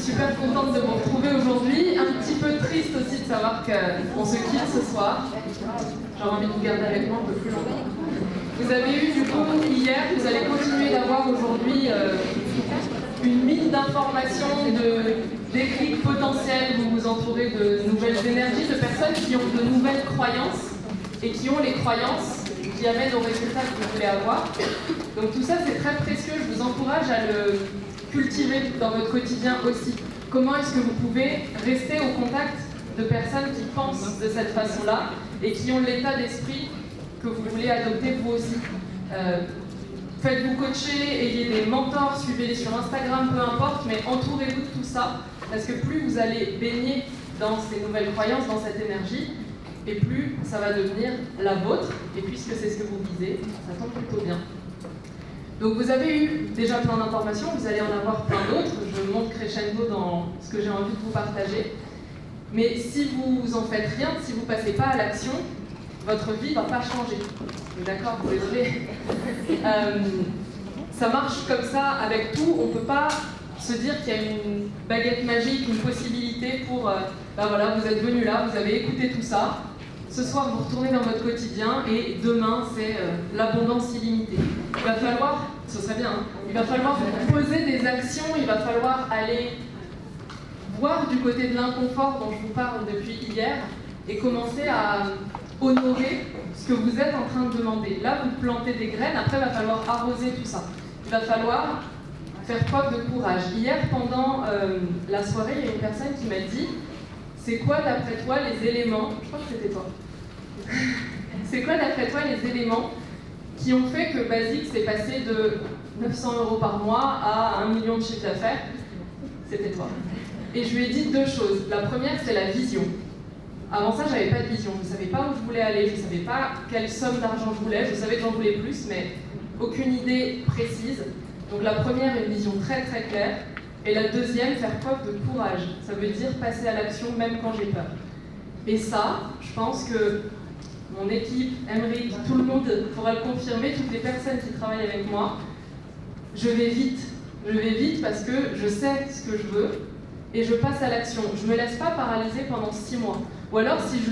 super contente de vous retrouver aujourd'hui. Un petit peu triste aussi de savoir qu'on se quitte ce soir. J'aurais envie de vous garder avec moi un peu plus longtemps. Vous avez eu du coup hier, vous allez continuer d'avoir aujourd'hui une mine d'informations, de déclics potentiels. Vous vous entourez de nouvelles énergies, de personnes qui ont de nouvelles croyances et qui ont les croyances qui amènent aux résultats que vous voulez avoir. Donc tout ça c'est très précieux, je vous encourage à le cultiver dans votre quotidien aussi. Comment est-ce que vous pouvez rester au contact de personnes qui pensent de cette façon-là et qui ont l'état d'esprit que vous voulez adopter vous aussi. Faites-vous coacher, ayez des mentors, suivez-les sur Instagram, peu importe, mais entourez-vous de tout ça, parce que plus vous allez baigner dans ces nouvelles croyances, dans cette énergie, et plus ça va devenir la vôtre, et puisque c'est ce que vous visez, ça tombe plutôt bien. Donc vous avez eu déjà plein d'informations, vous allez en avoir plein d'autres, je monte crescendo dans ce que j'ai envie de vous partager. Mais si vous en faites rien, si vous ne passez pas à l'action, votre vie ne va pas changer. D'accord, désolé. Ça marche comme ça avec tout, on ne peut pas se dire qu'il y a une baguette magique, une possibilité pour, voilà, vous êtes venu là, vous avez écouté tout ça, ce soir vous retournez dans votre quotidien et demain c'est l'abondance illimitée. Il va falloir, ce serait bien, il va falloir poser des actions, il va falloir aller voir du côté de l'inconfort dont je vous parle depuis hier et commencer à honorer ce que vous êtes en train de demander. Là vous plantez des graines, après il va falloir arroser tout ça. Il va falloir faire preuve de courage. Hier pendant la soirée, il y a une personne qui m'a dit: c'est quoi d'après toi les éléments, je crois que c'était toi, c'est quoi d'après toi les éléments qui ont fait que Basique s'est passé de 900 € par mois à 1 million de chiffre d'affaires? C'était toi. Et je lui ai dit deux choses. La première, c'est la vision. Avant ça, j'avais pas de vision. Je ne savais pas où je voulais aller, je ne savais pas quelle somme d'argent je voulais, je savais que j'en voulais plus, mais aucune idée précise. Donc la première, une vision très très claire. Et la deuxième, faire preuve de courage. Ça veut dire passer à l'action même quand j'ai peur. Et ça, je pense que mon équipe, Emeric, tout le monde pourra le confirmer, toutes les personnes qui travaillent avec moi, je vais vite. Je vais vite parce que je sais ce que je veux et je passe à l'action. Je ne me laisse pas paralyser pendant 6 mois. Ou alors, si je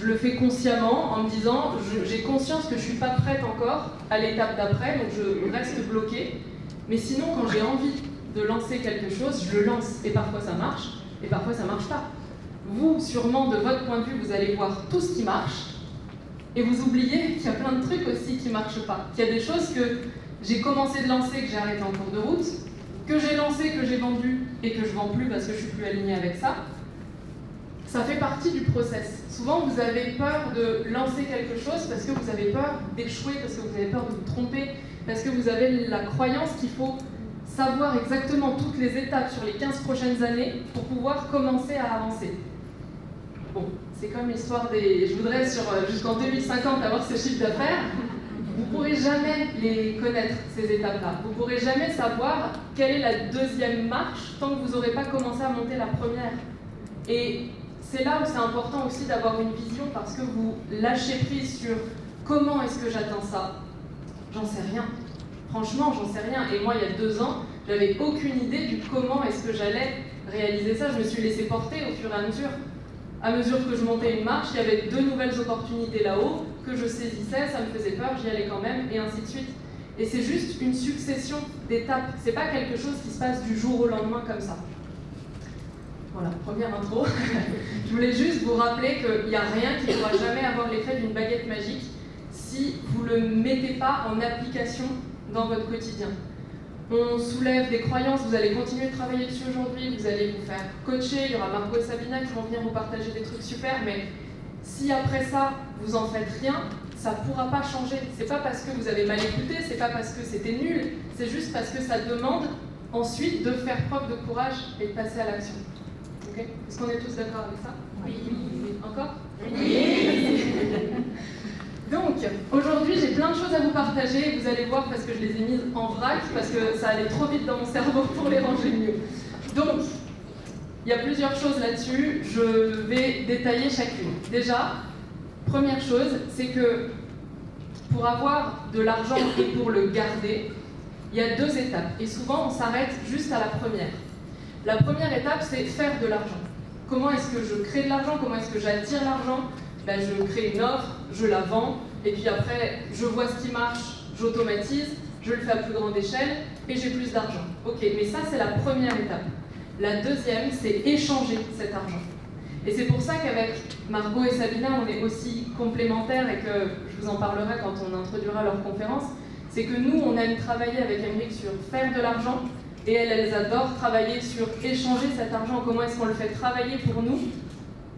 le fais consciemment en me disant j'ai conscience que je ne suis pas prête encore à l'étape d'après, donc je reste bloquée. Mais sinon, quand j'ai envie de lancer quelque chose, je le lance. Et parfois ça marche, et parfois ça ne marche pas. Vous, sûrement, de votre point de vue, vous allez voir tout ce qui marche, et vous oubliez qu'il y a plein de trucs aussi qui ne marchent pas. Qu'il y a des choses que j'ai commencé de lancer, que j'ai arrêté en cours de route, que j'ai lancé, que j'ai vendu, et que je ne vends plus parce que je ne suis plus alignée avec ça. Ça fait partie du process. Souvent, vous avez peur de lancer quelque chose parce que vous avez peur d'échouer, parce que vous avez peur de vous tromper, parce que vous avez la croyance qu'il faut savoir exactement toutes les étapes sur les 15 prochaines années pour pouvoir commencer à avancer. Bon, c'est comme l'histoire des... Je voudrais jusqu'en 2050 avoir ce chiffre d'affaires. Vous ne pourrez jamais les connaître, ces étapes-là. Vous ne pourrez jamais savoir quelle est la deuxième marche tant que vous n'aurez pas commencé à monter la première. Et c'est là où c'est important aussi d'avoir une vision parce que vous lâchez prise sur comment est-ce que j'atteins ça. J'en sais rien. Franchement, j'en sais rien. Et moi, il y a 2 ans, j'avais aucune idée du comment est-ce que j'allais réaliser ça. Je me suis laissée porter au fur et à mesure. À mesure que je montais une marche, il y avait 2 nouvelles opportunités là-haut que je saisissais, ça me faisait peur, j'y allais quand même, et ainsi de suite. Et c'est juste une succession d'étapes. C'est pas quelque chose qui se passe du jour au lendemain comme ça. Voilà, première intro. Je voulais juste vous rappeler qu'il n'y a rien qui ne pourra jamais avoir l'effet d'une baguette magique si vous ne le mettez pas en application dans votre quotidien. On soulève des croyances, vous allez continuer de travailler dessus aujourd'hui, vous allez vous faire coacher, il y aura Margot et Sabina qui vont venir vous partager des trucs super, mais si après ça, vous en faites rien, ça ne pourra pas changer. C'est pas parce que vous avez mal écouté, c'est pas parce que c'était nul, c'est juste parce que ça demande ensuite de faire preuve de courage et de passer à l'action. Okay. Est-ce qu'on est tous d'accord avec ça? Oui. Encore? Oui. Donc, aujourd'hui, j'ai plein de choses à vous partager. Vous allez voir parce que je les ai mises en vrac, parce que ça allait trop vite dans mon cerveau pour les ranger mieux. Donc, il y a plusieurs choses là-dessus. Je vais détailler chacune. Déjà, première chose, c'est que pour avoir de l'argent et pour le garder, il y a 2 étapes. Et souvent, on s'arrête juste à la première. La première étape, c'est faire de l'argent. Comment est-ce que je crée de l'argent? Comment est-ce que j'attire l'argent? Ben, je crée une offre, je la vends, et puis après, je vois ce qui marche, j'automatise, je le fais à plus grande échelle, et j'ai plus d'argent. Ok, mais ça, c'est la première étape. La deuxième, c'est échanger cet argent. Et c'est pour ça qu'avec Margot et Sabina, on est aussi complémentaires, et que je vous en parlerai quand on introduira leur conférence, c'est que nous, on aime travailler avec Emeric sur faire de l'argent, et elles adorent travailler sur échanger cet argent. Comment est-ce qu'on le fait travailler pour nous,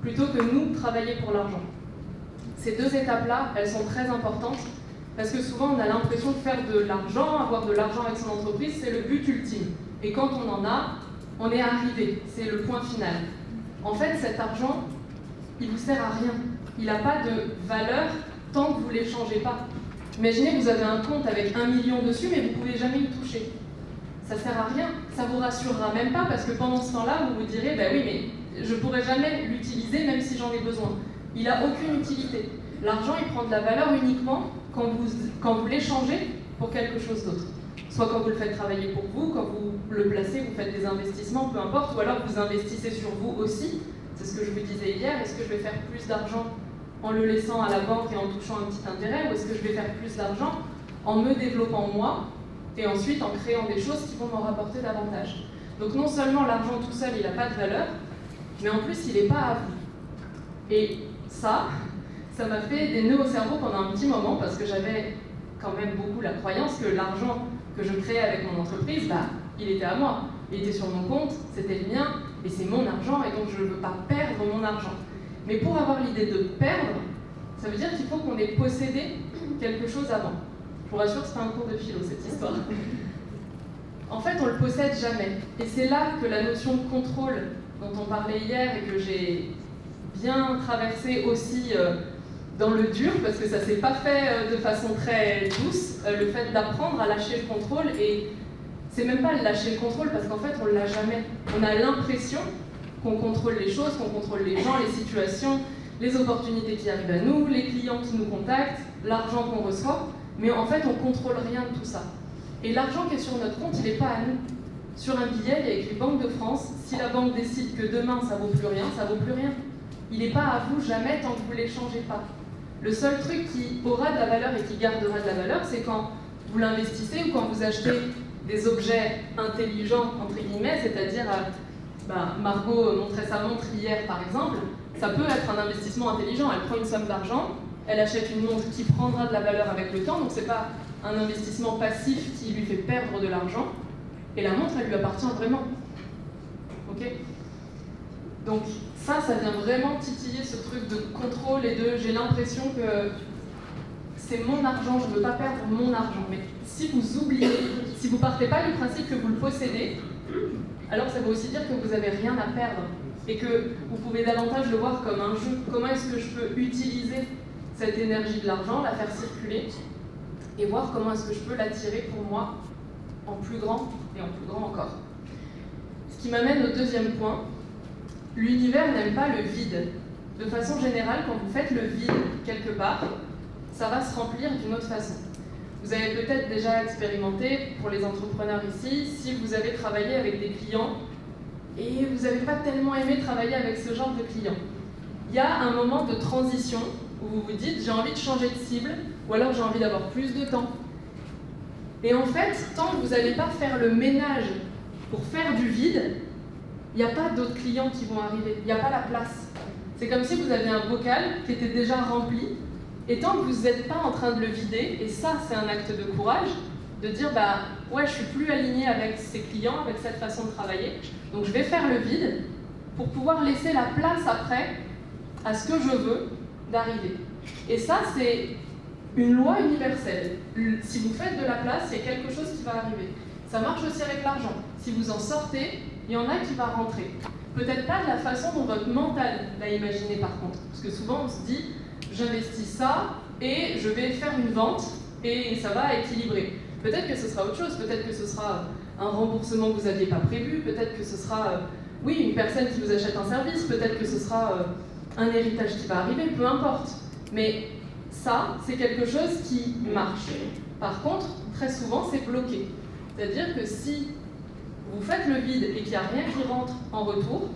plutôt que nous travailler pour l'argent. Ces deux étapes-là, elles sont très importantes, parce que souvent, on a l'impression de faire de l'argent, avoir de l'argent avec son entreprise, c'est le but ultime. Et quand on en a, on est arrivé, c'est le point final. En fait, cet argent, il ne vous sert à rien. Il n'a pas de valeur tant que vous ne l'échangez pas. Imaginez que vous avez un compte avec 1 million dessus, mais vous ne pouvez jamais y toucher. Ça ne sert à rien, ça ne vous rassurera même pas, parce que pendant ce temps-là, vous vous direz, bah oui, mais je ne pourrai jamais l'utiliser, même si j'en ai besoin. Il n'a aucune utilité. L'argent, il prend de la valeur uniquement quand vous l'échangez pour quelque chose d'autre. Soit quand vous le faites travailler pour vous, quand vous le placez, vous faites des investissements, peu importe, ou alors vous investissez sur vous aussi. C'est ce que je vous disais hier. Est-ce que je vais faire plus d'argent en le laissant à la banque et en touchant un petit intérêt, ou est-ce que je vais faire plus d'argent en me développant moi et ensuite en créant des choses qui vont m'en rapporter davantage? Donc non seulement l'argent tout seul, il n'a pas de valeur, mais en plus, il n'est pas à vous. Et ça m'a fait des nœuds au cerveau pendant un petit moment, parce que j'avais quand même beaucoup la croyance que l'argent que je créais avec mon entreprise, bah, il était à moi. Il était sur mon compte, c'était le mien, et c'est mon argent, et donc je ne veux pas perdre mon argent. Mais pour avoir l'idée de perdre, ça veut dire qu'il faut qu'on ait possédé quelque chose avant. Je vous rassure, ce n'est pas un cours de philo, cette histoire. En fait, on ne le possède jamais. Et c'est là que la notion de contrôle dont on parlait hier et que j'ai bien traversé aussi dans le dur, parce que ça ne s'est pas fait de façon très douce, le fait d'apprendre à lâcher le contrôle. Et c'est même pas lâcher le contrôle, parce qu'en fait, on ne l'a jamais. On a l'impression qu'on contrôle les choses, qu'on contrôle les gens, les situations, les opportunités qui arrivent à nous, les clients qui nous contactent, l'argent qu'on reçoit, mais en fait, on ne contrôle rien de tout ça. Et l'argent qui est sur notre compte, il n'est pas à nous. Sur un billet, il y a écrit Banque de France. Si la banque décide que demain, ça ne vaut plus rien, ça ne vaut plus rien. Il n'est pas à vous jamais tant que vous ne l'échangez pas. Le seul truc qui aura de la valeur et qui gardera de la valeur, c'est quand vous l'investissez ou quand vous achetez des objets intelligents, entre guillemets, c'est-à-dire, Margot montrait sa montre hier par exemple, ça peut être un investissement intelligent. Elle prend une somme d'argent, elle achète une montre qui prendra de la valeur avec le temps, donc c'est pas un investissement passif qui lui fait perdre de l'argent, et la montre, elle lui appartient vraiment. Ok ? Donc ça vient vraiment titiller ce truc de contrôle et de j'ai l'impression que c'est mon argent, je ne veux pas perdre mon argent. Mais si vous oubliez, si vous ne partez pas du principe que vous le possédez, alors ça veut aussi dire que vous n'avez rien à perdre et que vous pouvez davantage le voir comme un jeu. Comment est-ce que je peux utiliser cette énergie de l'argent, la faire circuler et voir comment est-ce que je peux l'attirer pour moi en plus grand et en plus grand encore. Ce qui m'amène au deuxième point. L'univers n'aime pas le vide. De façon générale, quand vous faites le vide quelque part, ça va se remplir d'une autre façon. Vous avez peut-être déjà expérimenté, pour les entrepreneurs ici, si vous avez travaillé avec des clients et vous n'avez pas tellement aimé travailler avec ce genre de clients. Il y a un moment de transition où vous vous dites j'ai envie de changer de cible ou alors j'ai envie d'avoir plus de temps. Et en fait, tant que vous n'allez pas faire le ménage pour faire du vide, il n'y a pas d'autres clients qui vont arriver, il n'y a pas la place. C'est comme si vous aviez un bocal qui était déjà rempli, et tant que vous n'êtes pas en train de le vider, et ça c'est un acte de courage, de dire ouais je suis plus aligné avec ces clients, avec cette façon de travailler, donc je vais faire le vide pour pouvoir laisser la place après à ce que je veux d'arriver. Et ça c'est une loi universelle. Si vous faites de la place, il y a quelque chose qui va arriver. Ça marche aussi avec l'argent. Si vous en sortez, il y en a qui va rentrer. Peut-être pas de la façon dont votre mental l'a imaginé par contre. Parce que souvent on se dit, j'investis ça et je vais faire une vente et ça va équilibrer. Peut-être que ce sera autre chose, peut-être que ce sera un remboursement que vous n'aviez pas prévu, peut-être que ce sera, une personne qui vous achète un service, peut-être que ce sera un héritage qui va arriver, peu importe. Mais ça, c'est quelque chose qui marche. Par contre, très souvent, c'est bloqué. C'est-à-dire que si vous faites le vide et qu'il n'y a rien qui rentre en retour,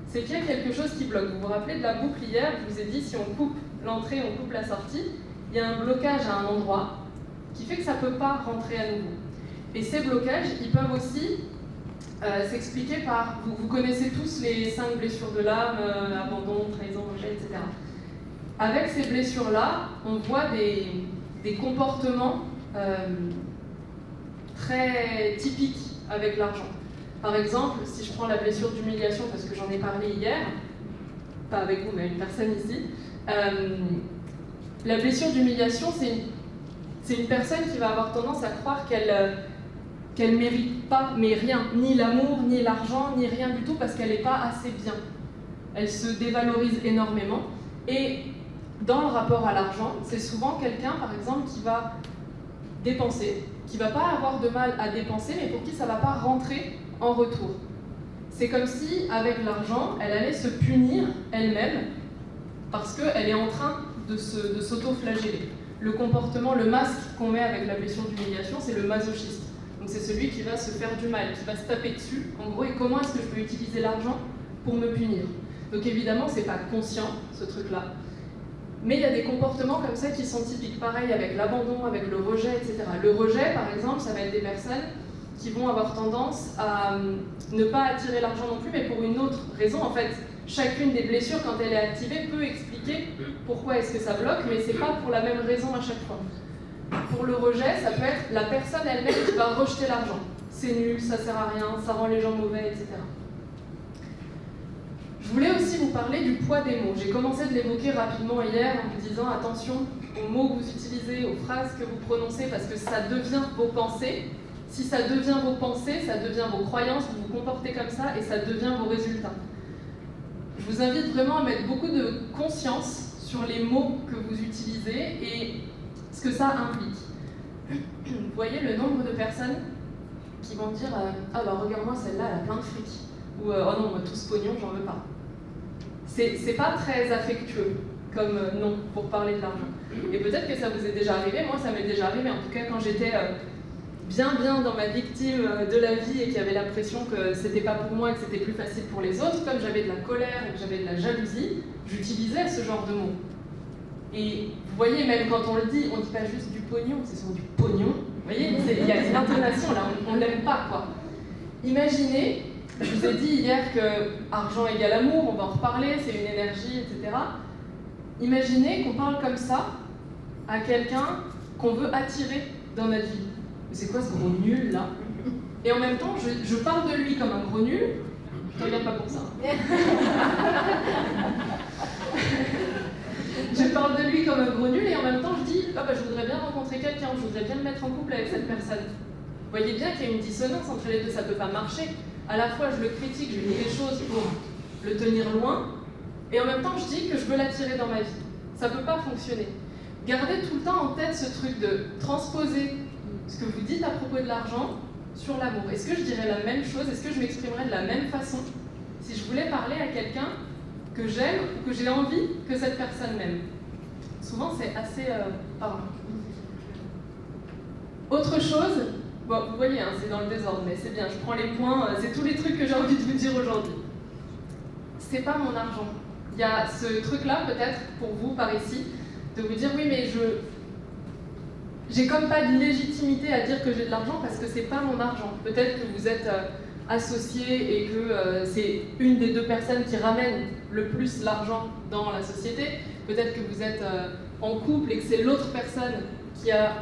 c'est qu'il y a quelque chose qui bloque. Vous vous rappelez de la boucle hier, je vous ai dit si on coupe l'entrée, on coupe la sortie, il y a un blocage à un endroit qui fait que ça ne peut pas rentrer à nouveau. Et ces blocages, ils peuvent aussi s'expliquer par... Vous connaissez tous les 5 blessures de l'âme, abandon, trahison, rejet, etc. Avec ces blessures-là, on voit des comportements très typiques avec l'argent. Par exemple, si je prends la blessure d'humiliation, parce que j'en ai parlé hier, pas avec vous, mais une personne ici, la blessure d'humiliation, c'est une personne qui va avoir tendance à croire qu'elle ne mérite pas, mais rien, ni l'amour, ni l'argent, ni rien du tout, parce qu'elle n'est pas assez bien. Elle se dévalorise énormément. Et dans le rapport à l'argent, c'est souvent quelqu'un, par exemple, qui va dépenser, qui ne va pas avoir de mal à dépenser, mais pour qui ça ne va pas rentrer en retour. C'est comme si, avec l'argent, elle allait se punir elle-même, parce qu'elle est en train de s'auto-flageller. Le comportement, le masque qu'on met avec la blessure d'humiliation, c'est le masochiste. Donc c'est celui qui va se faire du mal, qui va se taper dessus. En gros, et comment est-ce que je peux utiliser l'argent pour me punir? Donc évidemment, c'est pas conscient, ce truc-là. Mais il y a des comportements comme ça qui sont typiques. Pareil avec l'abandon, avec le rejet, etc. Le rejet, par exemple, ça va être des personnes qui vont avoir tendance à ne pas attirer l'argent non plus, mais pour une autre raison. En fait, chacune des blessures, quand elle est activée, peut expliquer pourquoi est-ce que ça bloque, mais c'est pas pour la même raison à chaque fois. Pour le rejet, ça peut être la personne elle-même qui va rejeter l'argent. C'est nul, ça sert à rien, ça rend les gens mauvais, etc. Je voulais aussi vous parler du poids des mots. J'ai commencé de l'évoquer rapidement hier en vous disant attention aux mots que vous utilisez, aux phrases que vous prononcez, parce que ça devient vos pensées. Si ça devient vos pensées, ça devient vos croyances, vous vous comportez comme ça et ça devient vos résultats. Je vous invite vraiment à mettre beaucoup de conscience sur les mots que vous utilisez et ce que ça implique. Vous voyez le nombre de personnes qui vont dire ah bah regarde-moi celle-là, elle a plein de fric. Ou oh non, moi tout ce pognon, j'en veux pas. C'est pas très affectueux comme nom pour parler de l'argent. Et peut-être que ça vous est déjà arrivé, moi ça m'est déjà arrivé, en tout cas quand j'étais bien dans ma victime de la vie et qu'il y avait l'impression que c'était pas pour moi et que c'était plus facile pour les autres, comme j'avais de la colère et que j'avais de la jalousie, j'utilisais ce genre de mots. Et vous voyez, même quand on le dit, on dit pas juste du pognon, c'est sur du pognon. Vous voyez, il y a une intonation là, on l'aime pas quoi. Imaginez, je vous ai dit hier que argent égale amour, on va en reparler, c'est une énergie, etc. Imaginez qu'on parle comme ça à quelqu'un qu'on veut attirer dans notre vie. Mais c'est quoi ce gros nul là? Et en même temps, je parle de lui comme un gros nul, je te regarde pas pour ça. Je parle de lui comme un gros nul et en même temps je dis ah bah, je voudrais bien rencontrer quelqu'un, je voudrais bien me mettre en couple avec cette personne. Vous voyez bien qu'il y a une dissonance entre les deux, ça ne peut pas marcher. À la fois je le critique, je lui dis des choses pour le tenir loin et en même temps je dis que je veux l'attirer dans ma vie. Ça ne peut pas fonctionner. Gardez tout le temps en tête ce truc de transposer ce que vous dites à propos de l'argent sur l'amour. Est-ce que je dirais la même chose? Est-ce que je m'exprimerais de la même façon si je voulais parler à quelqu'un que j'aime ou que j'ai envie que cette personne m'aime? Souvent c'est assez parlant. Autre chose, bon, vous voyez, hein, c'est dans le désordre, mais c'est bien, je prends les points, c'est tous les trucs que j'ai envie de vous dire aujourd'hui. C'est pas mon argent. Il y a ce truc-là, peut-être, pour vous, par ici, de vous dire, oui, mais j'ai comme pas de légitimité à dire que j'ai de l'argent parce que c'est pas mon argent. Peut-être que vous êtes associés et que c'est une des deux personnes qui ramène le plus l'argent dans la société. Peut-être que vous êtes en couple et que c'est l'autre personne qui a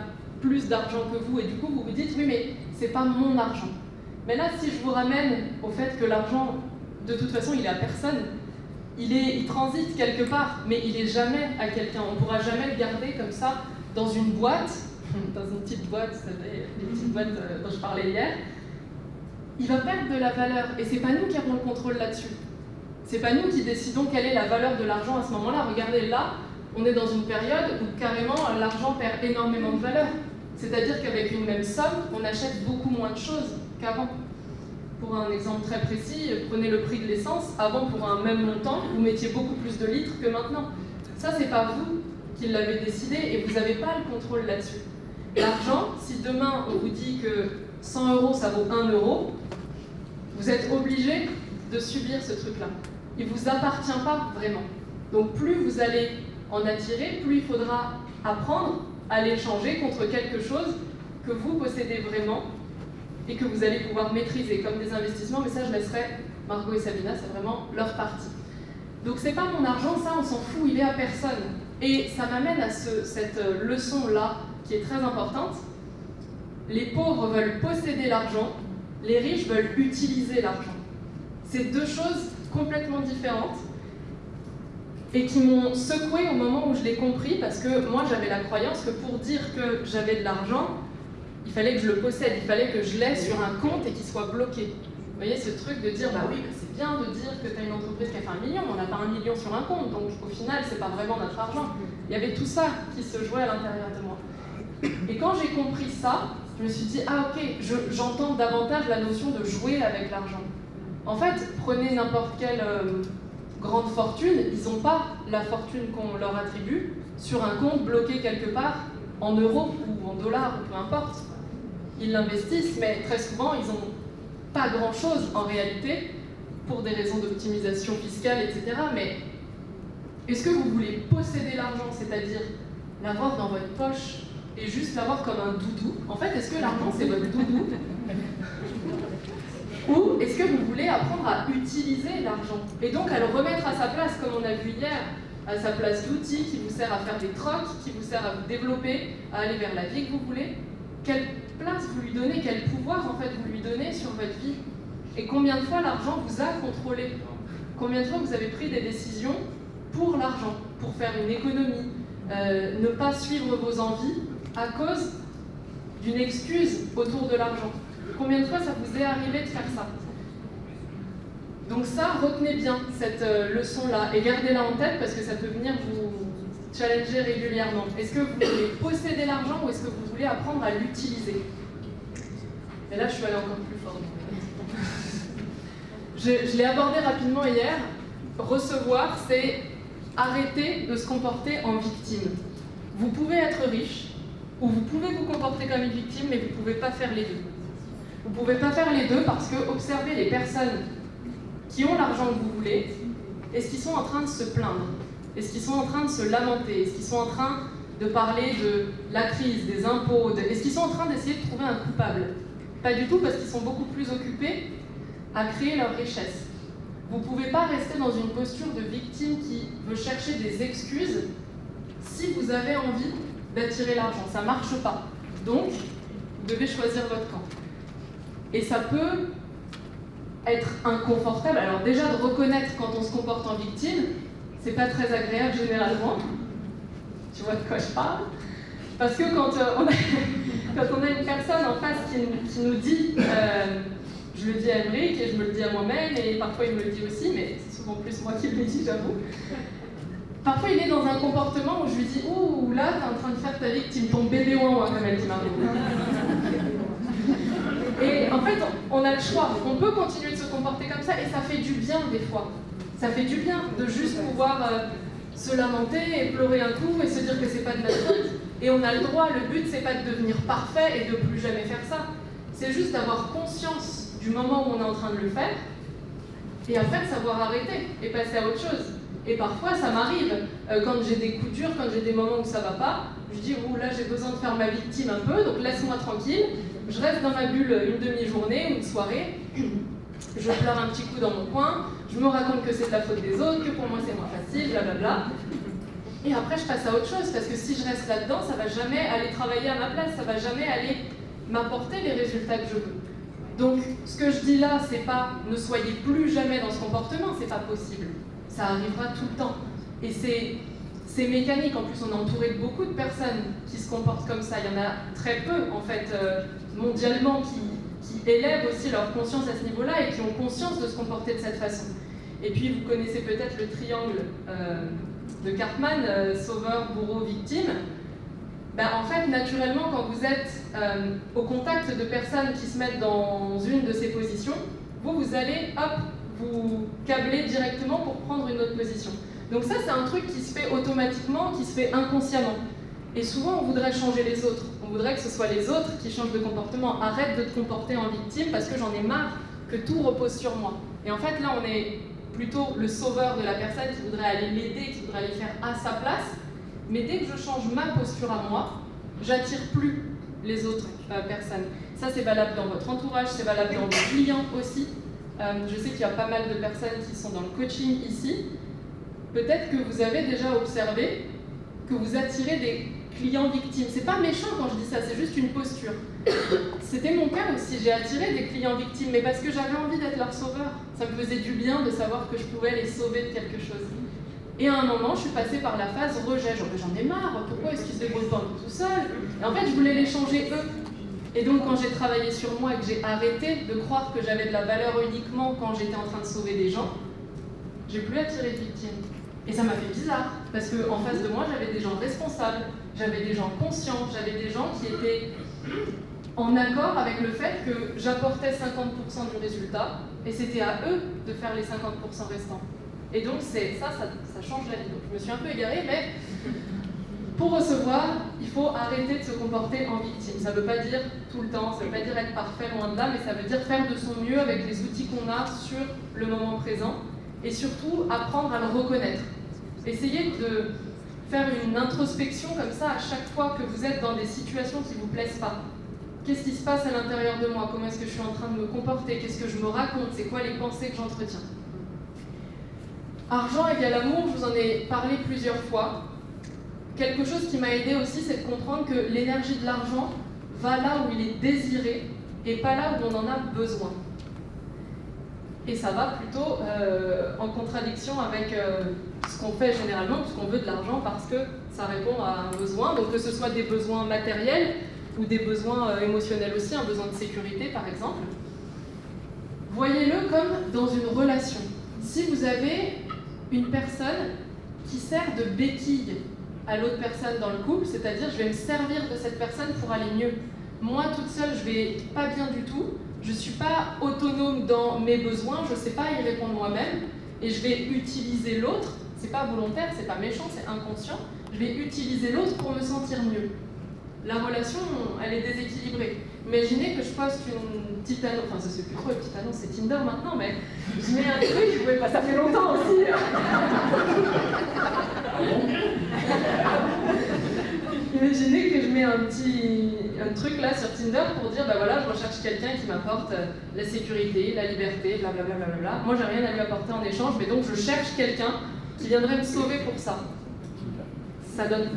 plus d'argent que vous et du coup vous vous dites oui mais c'est pas mon argent. Mais là si je vous ramène au fait que l'argent de toute façon il est à personne, il transite quelque part mais il est jamais à quelqu'un. On pourra jamais le garder comme ça dans une boîte, dans une petite boîte, vous savez, les petites boîtes dont je parlais hier. Il va perdre de la valeur et c'est pas nous qui avons le contrôle là-dessus. C'est pas nous qui décidons quelle est la valeur de l'argent à ce moment-là. Regardez là, on est dans une période où carrément l'argent perd énormément de valeur. C'est-à-dire qu'avec une même somme, on achète beaucoup moins de choses qu'avant. Pour un exemple très précis, prenez le prix de l'essence. Avant, pour un même montant, vous mettiez beaucoup plus de litres que maintenant. Ça, c'est pas vous qui l'avez décidé et vous n'avez pas le contrôle là-dessus. L'argent, si demain on vous dit que 100 € ça vaut 1 €, Vous êtes obligé de subir ce truc-là. Il ne vous appartient pas vraiment. Donc plus vous allez en attirer, plus il faudra apprendre à l'échanger contre quelque chose que vous possédez vraiment et que vous allez pouvoir maîtriser comme des investissements, mais ça je laisserai Margot et Sabina, c'est vraiment leur partie. Donc c'est pas mon argent, ça on s'en fout, il est à personne. Et ça m'amène à cette leçon-là qui est très importante. Les pauvres veulent posséder l'argent, les riches veulent utiliser l'argent. C'est deux choses complètement différentes et qui m'ont secouée au moment où je l'ai compris, parce que moi j'avais la croyance que pour dire que j'avais de l'argent, il fallait que je le possède, il fallait que je l'ai sur un compte et qu'il soit bloqué. Vous voyez ce truc de dire, bah oui, c'est bien de dire que tu as une entreprise qui a fait 1 million, mais on n'a pas 1 million sur un compte, donc au final, c'est pas vraiment notre argent. Il y avait tout ça qui se jouait à l'intérieur de moi. Et quand j'ai compris ça, je me suis dit, ah ok, j'entends davantage la notion de jouer avec l'argent. En fait, prenez n'importe quelle grande fortune, ils n'ont pas la fortune qu'on leur attribue sur un compte bloqué quelque part, en euros ou en dollars, peu importe. Ils l'investissent, mais très souvent, ils n'ont pas grand-chose en réalité, pour des raisons d'optimisation fiscale, etc. Mais est-ce que vous voulez posséder l'argent, c'est-à-dire l'avoir dans votre poche et juste l'avoir comme un doudou? En fait, est-ce que l'argent, c'est votre doudou? Ou est-ce que vous voulez apprendre à utiliser l'argent et donc à le remettre à sa place, comme on a vu hier, à sa place d'outil qui vous sert à faire des trocs, qui vous sert à vous développer, à aller vers la vie que vous voulez? Quelle place vous lui donnez, quel pouvoir en fait vous lui donnez sur votre vie? Et combien de fois l'argent vous a contrôlé? Combien de fois vous avez pris des décisions pour l'argent, pour faire une économie, ne pas suivre vos envies à cause d'une excuse autour de l'argent? Combien de fois ça vous est arrivé de faire ça? Donc ça, retenez bien cette leçon-là et gardez-la en tête parce que ça peut venir vous challenger régulièrement. Est-ce que vous voulez posséder l'argent ou est-ce que vous voulez apprendre à l'utiliser? Et là, je suis allée encore plus fort. Je l'ai abordé rapidement hier. Recevoir, c'est arrêter de se comporter en victime. Vous pouvez être riche ou vous pouvez vous comporter comme une victime, mais vous ne pouvez pas faire les deux. Vous ne pouvez pas faire les deux parce que observez les personnes qui ont l'argent que vous voulez, est-ce qu'ils sont en train de se plaindre? Est-ce qu'ils sont en train de se lamenter? Est-ce qu'ils sont en train de parler de la crise, des impôts? Est-ce qu'ils sont en train d'essayer de trouver un coupable? Pas du tout, parce qu'ils sont beaucoup plus occupés à créer leur richesse. Vous ne pouvez pas rester dans une posture de victime qui veut chercher des excuses si vous avez envie d'attirer l'argent. Ça ne marche pas. Donc, vous devez choisir votre camp. Et ça peut être inconfortable. Alors déjà, de reconnaître quand on se comporte en victime, c'est pas très agréable généralement. Tu vois de quoi je parle? Parce que quand on a une personne en face qui nous dit, je le dis à Emric et je me le dis à moi-même, et parfois il me le dit aussi, mais c'est souvent plus moi qui le dis, j'avoue. Parfois il est dans un comportement où je lui dis, ouh, là t'es en train de faire ta victime, ton bébé au moi, comme elle dit Margot. Et en fait, on a le choix. On peut continuer de se comporter comme ça et ça fait du bien des fois. Ça fait du bien de juste pouvoir se lamenter et pleurer un coup et se dire que c'est pas de notre faute. Et on a le droit, le but c'est pas de devenir parfait et de plus jamais faire ça. C'est juste d'avoir conscience du moment où on est en train de le faire et après de savoir arrêter et passer à autre chose. Et parfois ça m'arrive, quand j'ai des coups durs, quand j'ai des moments où ça va pas, je dis oh là j'ai besoin de faire ma victime un peu, donc laisse-moi tranquille. Je reste dans ma bulle une demi-journée ou une soirée, je pleure un petit coup dans mon coin, je me raconte que c'est de la faute des autres, que pour moi c'est moins facile, blablabla. Et après je passe à autre chose, parce que si je reste là-dedans, ça va jamais aller travailler à ma place, ça va jamais aller m'apporter les résultats que je veux. Donc ce que je dis là, c'est pas ne soyez plus jamais dans ce comportement, c'est pas possible. Ça arrivera tout le temps. Et c'est mécanique, en plus on est entouré de beaucoup de personnes qui se comportent comme ça. Il y en a très peu en fait mondialement qui élèvent aussi leur conscience à ce niveau-là et qui ont conscience de se comporter de cette façon. Et puis vous connaissez peut-être le triangle de Cartman, sauveur, bourreau, victime. Ben, en fait, naturellement, quand vous êtes au contact de personnes qui se mettent dans une de ces positions, vous allez, hop, vous câbler directement pour prendre une autre position. Donc ça, c'est un truc qui se fait automatiquement, qui se fait inconsciemment. Et souvent, on voudrait changer les autres. On voudrait que ce soit les autres qui changent de comportement. Arrête de te comporter en victime parce que j'en ai marre que tout repose sur moi. Et en fait, là, on est plutôt le sauveur de la personne qui voudrait aller l'aider, qui voudrait aller faire à sa place. Mais dès que je change ma posture à moi, j'attire plus les autres personnes. Ça, c'est valable dans votre entourage, c'est valable dans vos clients aussi. Je sais qu'il y a pas mal de personnes qui sont dans le coaching ici. Peut-être que vous avez déjà observé que vous attirez des clients victimes. C'est pas méchant quand je dis ça, c'est juste une posture. C'était mon cas aussi, j'ai attiré des clients victimes, mais parce que j'avais envie d'être leur sauveur. Ça me faisait du bien de savoir que je pouvais les sauver de quelque chose. Et à un moment, je suis passée par la phase rejet. Genre, j'en ai marre, pourquoi est-ce qu'ils se débrouillent pas tout seuls? Et en fait, je voulais les changer eux. Et donc, quand j'ai travaillé sur moi et que j'ai arrêté de croire que j'avais de la valeur uniquement quand j'étais en train de sauver des gens, j'ai plus attiré de victimes. Et ça m'a fait bizarre, parce qu'en face de moi, j'avais des gens responsables, j'avais des gens conscients, j'avais des gens qui étaient en accord avec le fait que j'apportais 50% du résultat, et c'était à eux de faire les 50% restants. Et donc, ça change la vie. Donc, je me suis un peu égarée, mais pour recevoir, il faut arrêter de se comporter en victime. Ça ne veut pas dire tout le temps, ça ne veut pas dire être parfait, loin de là, mais ça veut dire faire de son mieux avec les outils qu'on a sur le moment présent, et surtout apprendre à le reconnaître. Essayez de faire une introspection comme ça à chaque fois que vous êtes dans des situations qui ne vous plaisent pas. Qu'est-ce qui se passe à l'intérieur de moi? Comment est-ce que je suis en train de me comporter? Qu'est-ce que je me raconte? C'est quoi les pensées que j'entretiens? Argent égale amour, je vous en ai parlé plusieurs fois. Quelque chose qui m'a aidé aussi, c'est de comprendre que l'énergie de l'argent va là où il est désiré et pas là où on en a besoin. Et ça va plutôt en contradiction avec ce qu'on fait généralement, puisqu'on veut de l'argent parce que ça répond à un besoin, donc que ce soit des besoins matériels ou des besoins émotionnels aussi, un besoin de sécurité par exemple. Voyez-le comme dans une relation. Si vous avez une personne qui sert de béquille à l'autre personne dans le couple, c'est-à-dire je vais me servir de cette personne pour aller mieux. Moi toute seule, je vais pas bien du tout, je ne suis pas autonome dans mes besoins, je ne sais pas y répondre moi-même, et je vais utiliser l'autre, c'est pas volontaire, c'est pas méchant, c'est inconscient, je vais utiliser l'autre pour me sentir mieux. La relation, elle est déséquilibrée. Imaginez que je poste une petite annonce, enfin ça c'est plus trop une petite annonce, c'est Tinder maintenant, mais je mets un truc, ouais, bah, ça fait longtemps aussi. Imaginez que je mets un truc là sur Tinder pour dire bah voilà, je recherche quelqu'un qui m'apporte la sécurité, la liberté, blablabla. Moi j'ai rien à lui apporter en échange, mais donc je cherche quelqu'un qui viendrait me sauver pour ça. Ça donne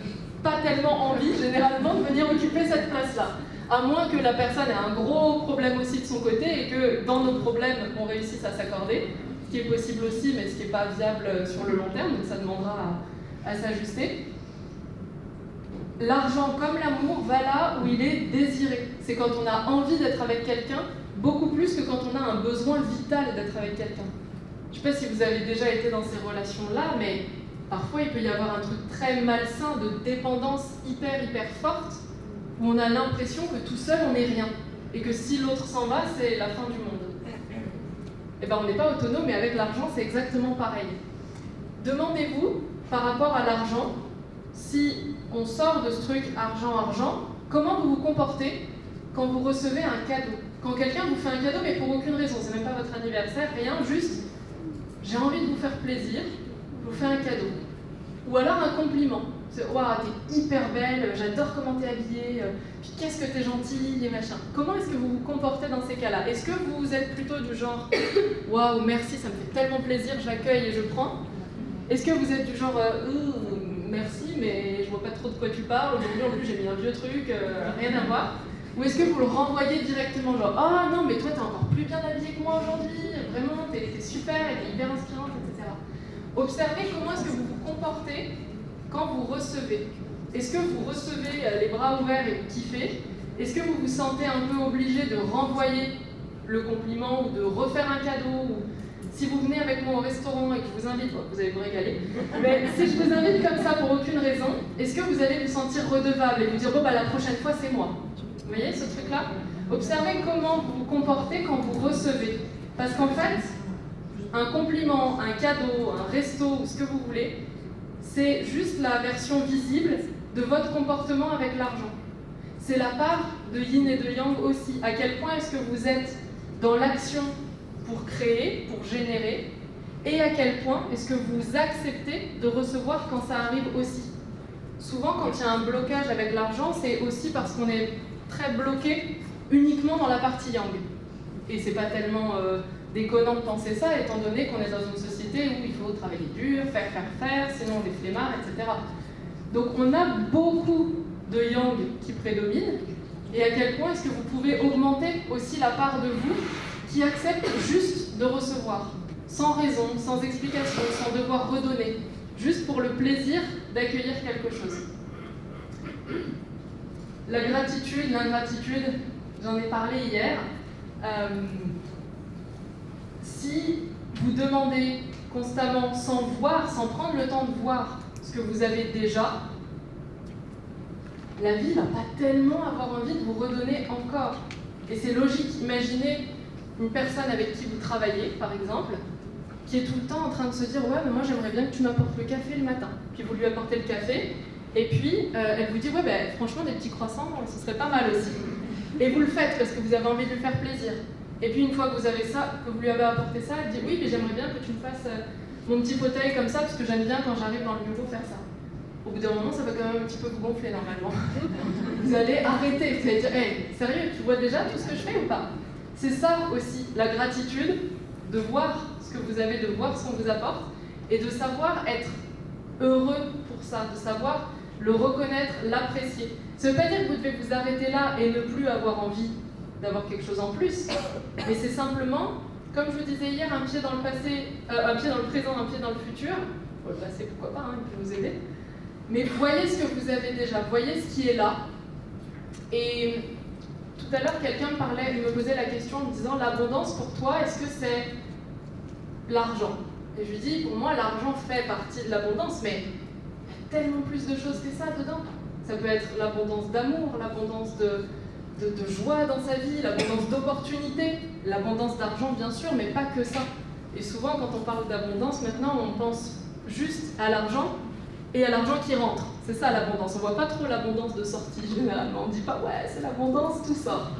pas tellement envie généralement de venir occuper cette place-là. À moins que la personne ait un gros problème aussi de son côté et que dans nos problèmes on réussisse à s'accorder, ce qui est possible aussi mais ce qui n'est pas viable sur le long terme, donc ça demandera à s'ajuster. L'argent comme l'amour va là où il est désiré. C'est quand on a envie d'être avec quelqu'un, beaucoup plus que quand on a un besoin vital d'être avec quelqu'un. Je ne sais pas si vous avez déjà été dans ces relations-là, mais parfois il peut y avoir un truc très malsain de dépendance hyper forte, où on a l'impression que tout seul on n'est rien, et que si l'autre s'en va, c'est la fin du monde. Eh bien on n'est pas autonome, mais avec l'argent c'est exactement pareil. Demandez-vous, par rapport à l'argent, si on sort de ce truc argent, comment vous vous comportez quand vous recevez un cadeau? Quand quelqu'un vous fait un cadeau, mais pour aucune raison, c'est même pas votre anniversaire, rien, juste j'ai envie de vous faire plaisir, je vous fais un cadeau. Ou alors un compliment. C'est waouh, t'es hyper belle, j'adore comment t'es habillée, puis qu'est-ce que t'es gentille et machin. Comment est-ce que vous vous comportez dans ces cas-là? Est-ce que vous êtes plutôt du genre waouh, merci, ça me fait tellement plaisir, j'accueille et je prends? Est-ce que vous êtes du genre merci, mais je vois pas trop de quoi tu parles, aujourd'hui en plus j'ai mis un vieux truc, rien à voir? Ou est-ce que vous le renvoyez directement, genre ah non, mais toi t'es encore plus bien habillée que moi aujourd'hui, vraiment, t'es super, t'es hyper inspirante, etc. Observez comment est-ce que vous vous comportez quand vous recevez. Est-ce que vous recevez les bras ouverts et vous kiffez? Est-ce que vous vous sentez un peu obligé de renvoyer le compliment ou de refaire un cadeau ou... Si vous venez avec moi au restaurant et que je vous invite, vous allez vous régaler, mais si je vous invite comme ça pour aucune raison, est-ce que vous allez vous sentir redevable et vous dire bon bah la prochaine fois c'est moi? Vous voyez ce truc-là? Observez comment vous vous comportez quand vous recevez. Parce qu'en fait, un compliment, un cadeau, un resto ou ce que vous voulez, c'est juste la version visible de votre comportement avec l'argent. C'est la part de yin et de yang aussi. À quel point est-ce que vous êtes dans l'action pour créer, pour générer, et à quel point est-ce que vous acceptez de recevoir quand ça arrive aussi. Souvent, quand il y a un blocage avec l'argent, c'est aussi parce qu'on est très bloqué uniquement dans la partie yang. Et c'est pas tellement déconnant de penser ça, étant donné qu'on est dans une société où il faut travailler dur, faire, sinon on est flemmard, etc. Donc on a beaucoup de yang qui prédomine, et à quel point est-ce que vous pouvez augmenter aussi la part de vous qui accepte juste de recevoir, sans raison, sans explication, sans devoir redonner, juste pour le plaisir d'accueillir quelque chose. La gratitude, l'ingratitude, j'en ai parlé hier. Si vous demandez constamment, sans voir, sans prendre le temps de voir ce que vous avez déjà, la vie ne va pas tellement avoir envie de vous redonner encore. Et c'est logique. Imaginez une personne avec qui vous travaillez, par exemple, qui est tout le temps en train de se dire « Ouais, mais moi j'aimerais bien que tu m'apportes le café le matin. » Puis vous lui apportez le café, et puis elle vous dit « Ouais, ben, franchement, des petits croissants, ce serait pas mal aussi. » Et vous le faites parce que vous avez envie de lui faire plaisir. Et puis une fois que vous avez ça, que vous lui avez apporté ça, elle dit « Oui, mais j'aimerais bien que tu me fasses mon petit fauteuil comme ça, parce que j'aime bien quand j'arrive dans le bureau faire ça. » Au bout d'un moment, ça va quand même un petit peu vous gonfler normalement. Vous allez arrêter, vous allez dire « Hey, sérieux, tu vois déjà tout ce que je fais ou pas ?» C'est ça aussi, la gratitude, de voir ce que vous avez, de voir ce qu'on vous apporte, et de savoir être heureux pour ça, de savoir le reconnaître, l'apprécier. Ça ne veut pas dire que vous devez vous arrêter là et ne plus avoir envie d'avoir quelque chose en plus, mais c'est simplement, comme je vous disais hier, un pied dans le passé, un pied dans le présent, un pied dans le futur. Bon, le passé, pourquoi pas, il peut vous aider. Mais voyez ce que vous avez déjà, voyez ce qui est là. Et tout à l'heure, quelqu'un me posait la question en me disant, l'abondance pour toi, est-ce que c'est l'argent? Et je lui dis, pour moi, l'argent fait partie de l'abondance, mais il y a tellement plus de choses que ça dedans. Ça peut être l'abondance d'amour, l'abondance de joie dans sa vie, l'abondance d'opportunités, l'abondance d'argent, bien sûr, mais pas que ça. Et souvent, quand on parle d'abondance, maintenant, on pense juste à l'argent et à l'argent qui rentre. C'est ça l'abondance. On voit pas trop l'abondance de sortie, généralement. On dit pas, ouais, c'est l'abondance, tout sort.